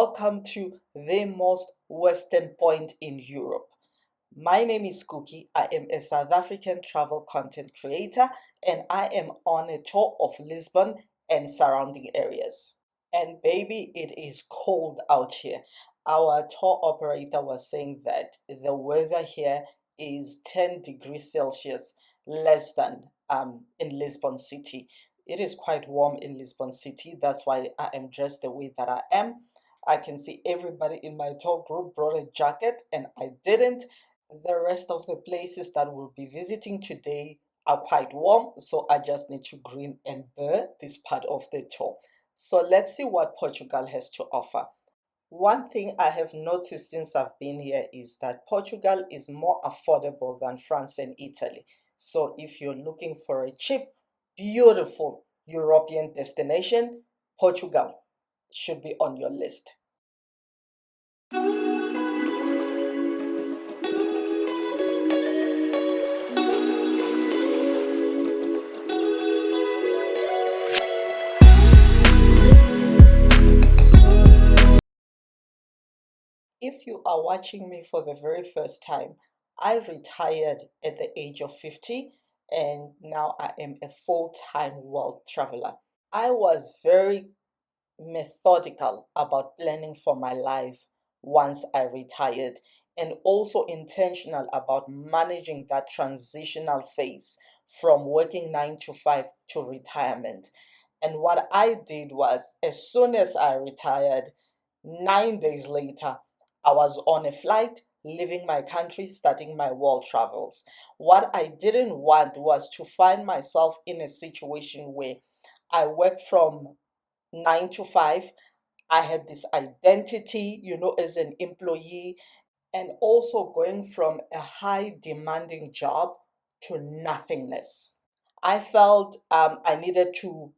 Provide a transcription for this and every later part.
welcome to the most western point in Europe. My name is Cookie. I am a South African travel content creator and I am on a tour of Lisbon and surrounding areas. And baby, it is cold out here. Our tour operator was saying that the weather here is 10 degrees Celsius less than in Lisbon City. It is quite warm in Lisbon City. That's why I am dressed the way that I am. I can see everybody in my tour group brought a jacket and I didn't. The rest of the places that we'll be visiting today are quite warm, so I just need to grin and bear this part of the tour. So let's see what Portugal has to offer. One thing I have noticed since I've been here is that Portugal is more affordable than France and Italy. So if you're looking for a cheap, beautiful European destination, Portugal should be on your list. If you are watching me for the very first time, I retired at the age of 50 and now I am a full-time world traveler. I was very methodical about planning for my life once I retired and also intentional about managing that transitional phase from working 9 to 5 to retirement. And what I did was, as soon as I retired, 9 days later, I was on a flight leaving my country, starting my world travels. What I didn't want was to find myself in a situation where I worked from 9 to 5. I had this identity, as an employee, and also going from a high demanding job to nothingness. I felt I needed to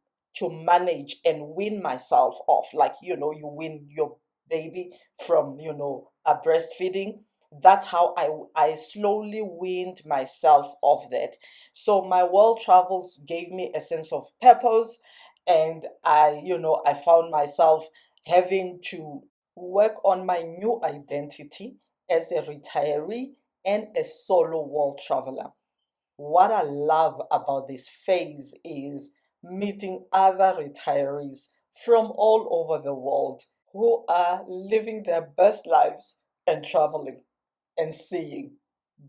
manage and wean myself off, like you wean your baby from a breastfeeding. That's how I slowly weaned myself off that. So my world travels gave me a sense of purpose, and I found myself having to work on my new identity as a retiree and a solo world traveler. What I love about this phase is meeting other retirees from all over the world who are living their best lives and traveling and seeing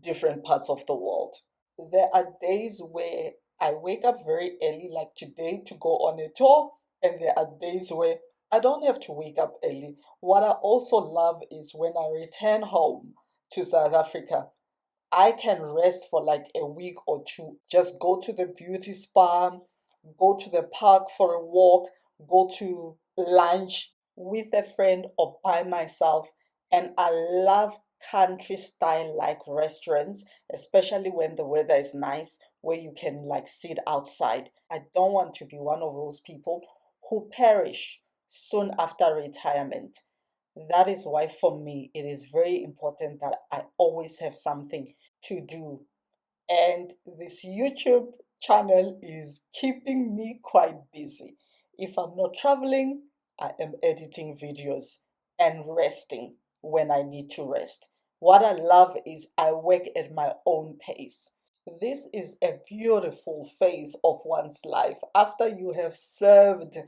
different parts of the world. There are days where I wake up very early, like today, to go on a tour, and there are days where I don't have to wake up early. What I also love is when I return home to South Africa, I can rest for like a week or two. Just go to the beauty spa, go to the park for a walk, go to lunch with a friend or by myself. And I love country style like restaurants, especially when the weather is nice, where you can like sit outside. I don't want to be one of those people who perish soon after retirement. That is why, for me, it is very important that I always have something to do. And this YouTube channel is keeping me quite busy. If I'm not traveling, I am editing videos and resting when I need to rest. What I love is I work at my own pace. This is a beautiful phase of one's life after you have served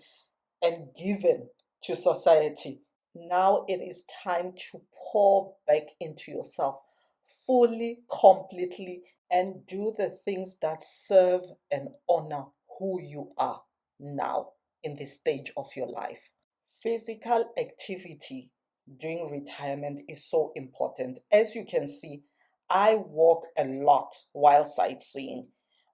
and given to society. Now it is time to pour back into yourself fully, completely, and do the things that serve and honor who you are now in this stage of your life. Physical activity during retirement is so important. As you can see, I walk a lot while sightseeing.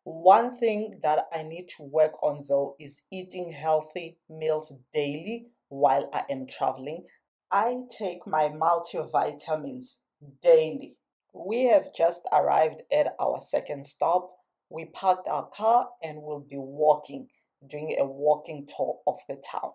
One thing that I need to work on though is eating healthy meals daily while I am traveling. I take my multivitamins daily. We have just arrived at our second stop. We parked our car and will be walking, doing a walking tour of the town.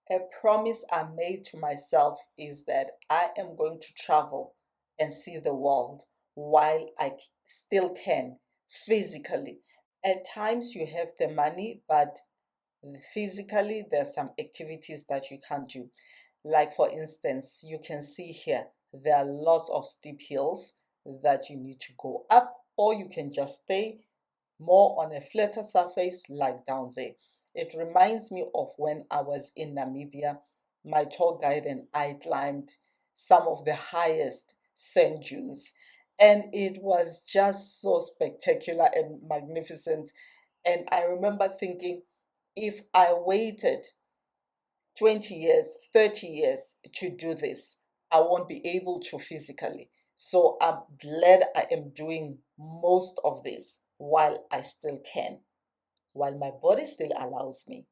A promise I made to myself is that I am going to travel and see the world while still can physically. At times you have the money, but physically there's some activities that you can't do. Like, for instance, you can see here, there are lots of steep hills that you need to go up, or you can just stay more on a flatter surface like down there. It reminds me of when I was in Namibia. My tour guide and I climbed some of the highest sand dunes, and it was just so spectacular and magnificent. And I remember thinking, if I waited 20 years, 30 years to do this, I won't be able to physically. So I'm glad I am doing most of this while I still can, while my body still allows me.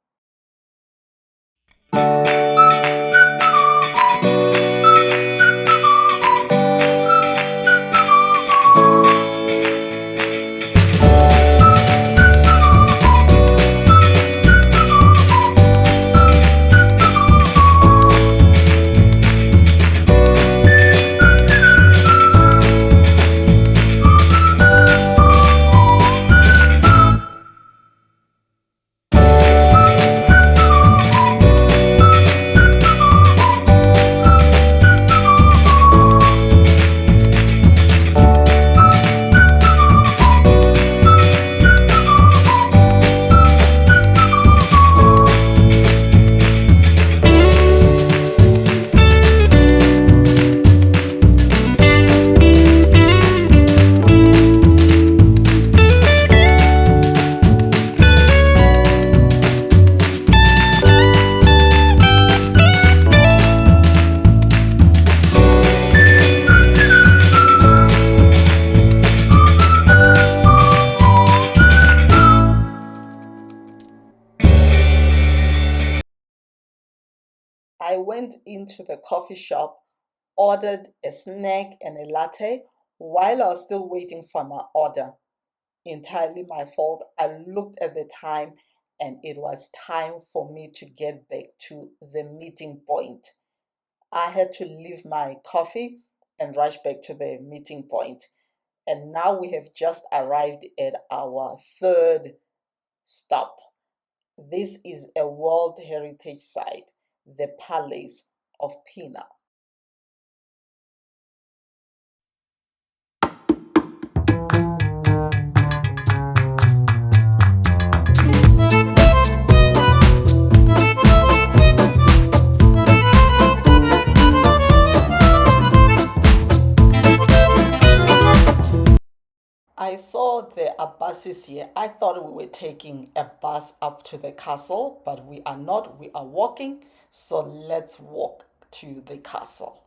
I went into the coffee shop, ordered a snack and a latte while I was still waiting for my order. Entirely my fault. I looked at the time and it was time for me to get back to the meeting point. I had to leave my coffee and rush back to the meeting point. And now we have just arrived at our third stop. This is a World Heritage Site, the Palace of Pina. I saw the buses here. I thought we were taking a bus up to the castle, but we are not. We are walking. So let's walk to the castle.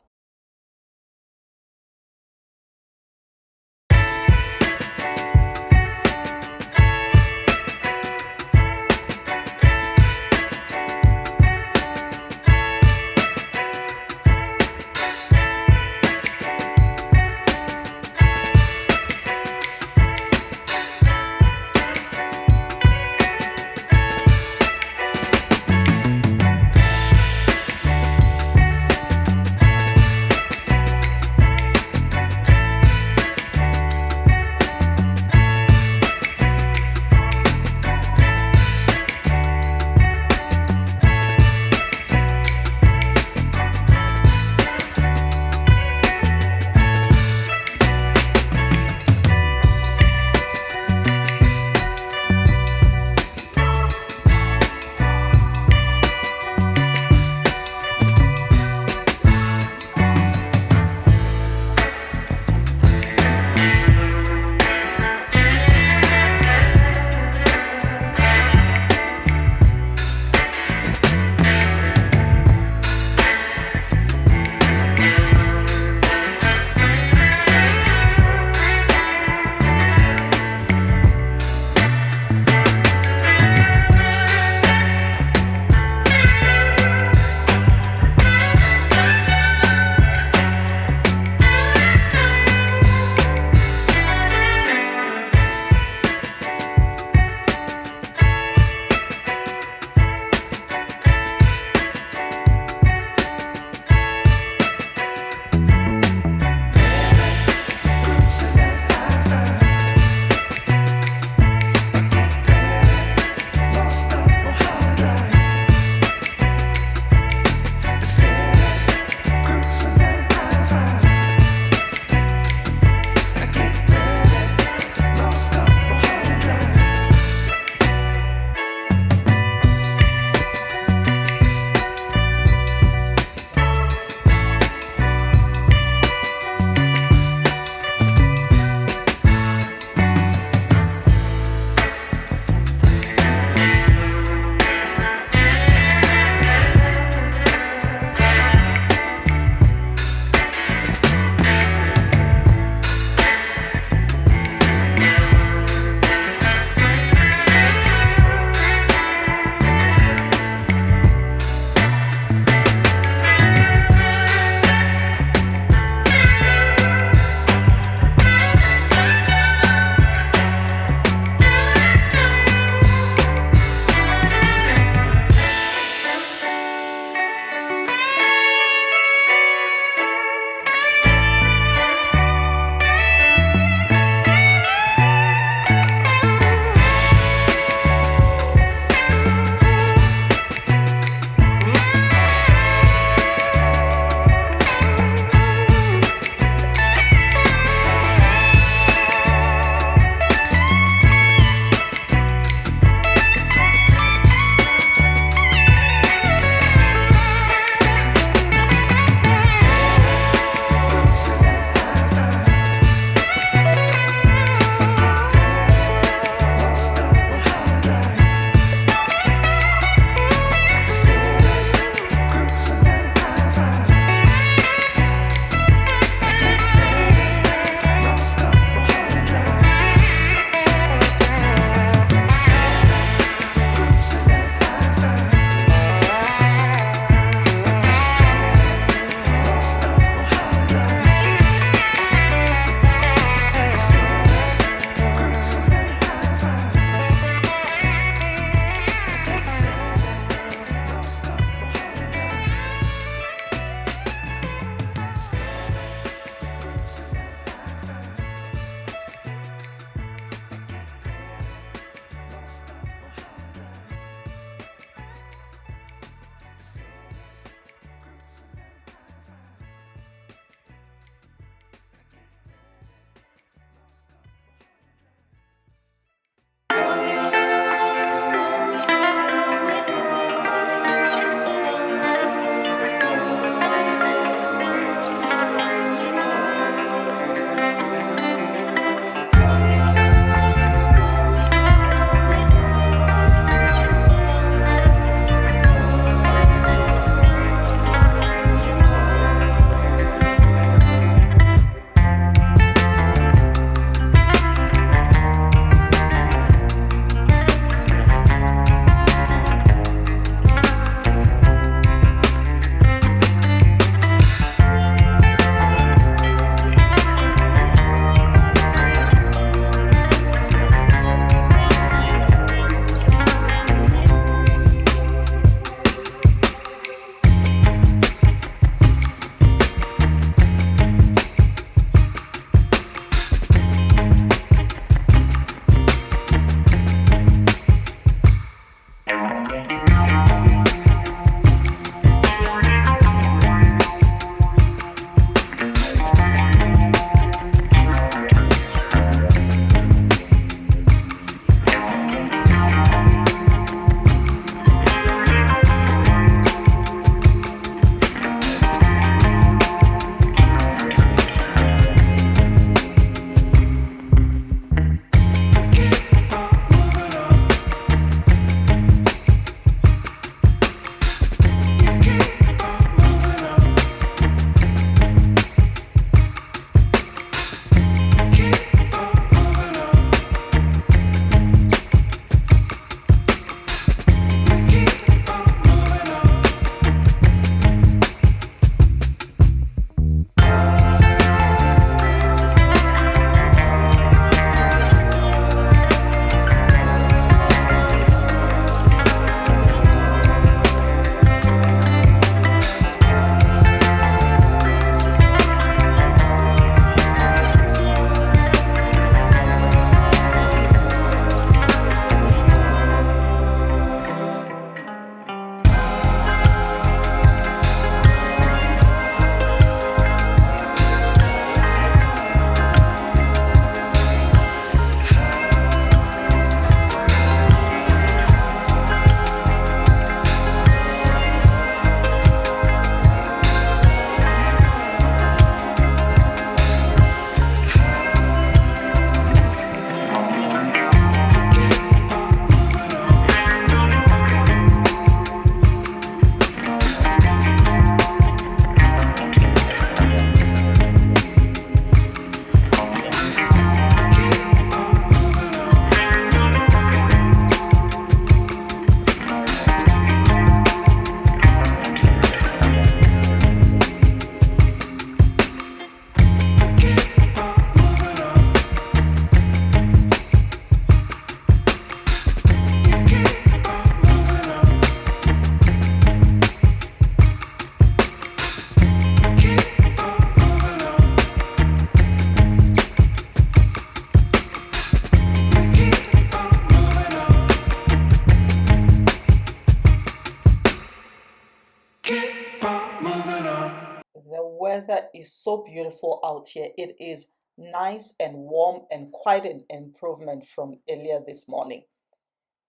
is so beautiful out here. It is nice and warm and quite an improvement from earlier this morning.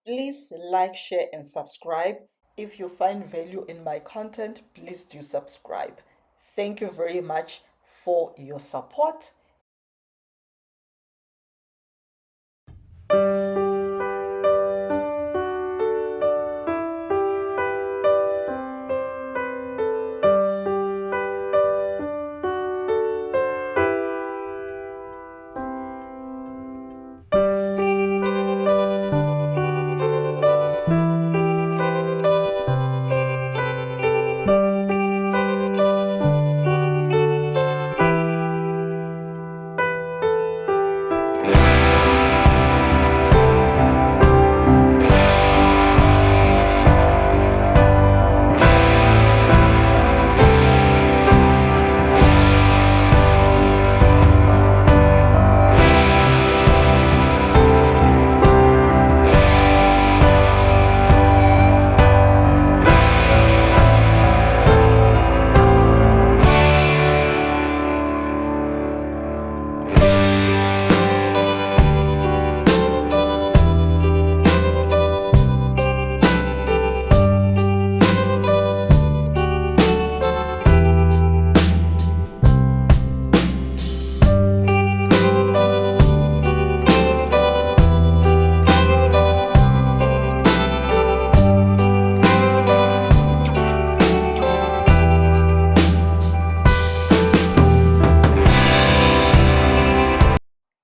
Please like, share, and subscribe. If you find value in my content, please do subscribe. Thank you very much for your support.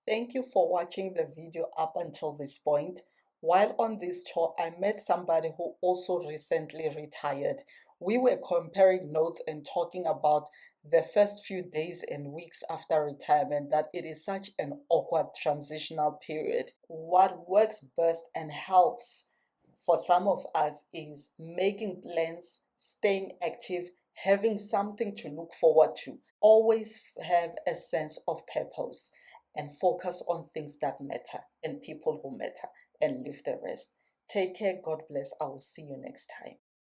Thank you for watching the video up until this point. While on this tour, I met somebody who also recently retired. We were comparing notes and talking about the first few days and weeks after retirement, that it is such an awkward transitional period. What works best and helps for some of us is making plans, staying active, having something to look forward to. Always have a sense of purpose and focus on things that matter and people who matter and leave the rest. Take care. God bless. I will see you next time.